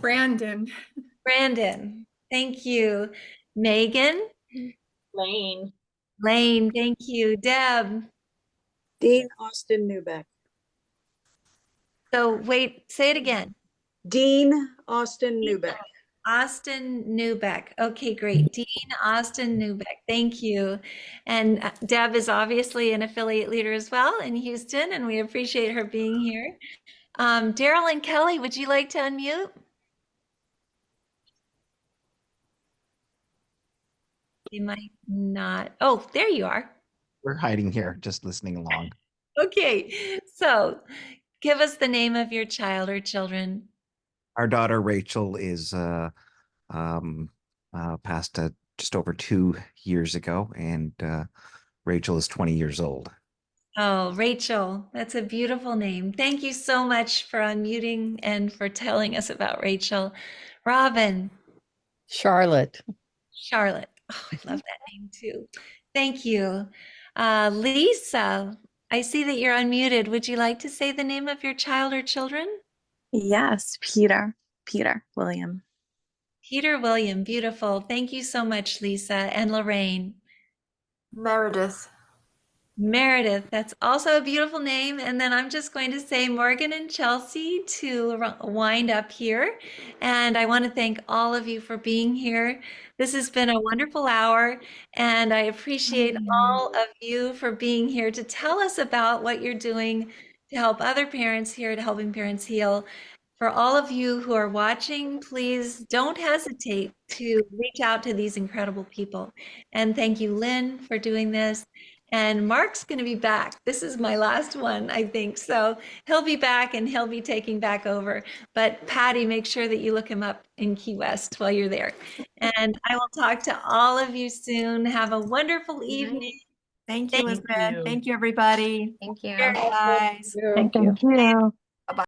Brandon. Brandon, thank you. Megan. Lane. Lane, thank you. Deb. Dean Austin Newbeck. So wait, say it again. Dean Austin Newbeck. Austin Newbeck. Okay, great. Dean Austin Newbeck. Thank you. And Deb is obviously an affiliate leader as well in Houston, and we appreciate her being here. Daryl and Kelly, would you like to unmute? You might not. Oh, there you are. We're hiding here, just listening along. Okay, so give us the name of your child or children. Our daughter Rachel is passed just over 2 years ago, and Rachel is 20 years old. Oh, Rachel, that's a beautiful name. Thank you so much for unmuting and for telling us about Rachel. Robin. Charlotte. Charlotte. Oh, I love that name too. Thank you. Lisa, I see that you're unmuted. Would you like to say the name of your child or children? Yes, Peter William. Peter William, beautiful. Thank you so much, Lisa. And Lorraine. Meredith. Meredith, that's also a beautiful name. And then I'm just going to say Morgan and Chelsea to wind up here. And I want to thank all of you for being here. This has been a wonderful hour, and I appreciate all of you for being here to tell us about what you're doing to help other parents here at Helping Parents Heal. For all of you who are watching, please don't hesitate to reach out to these incredible people. And thank you, Lynn, for doing this. And Mark's going to be back. This is my last one, I think. So he'll be back and he'll be taking back over. But Patty, make sure that you look him up in Key West while you're there. And I will talk to all of you soon. Have a wonderful evening. Thank you, Elizabeth. Thank you, everybody. Thank you. Bye. Thank you.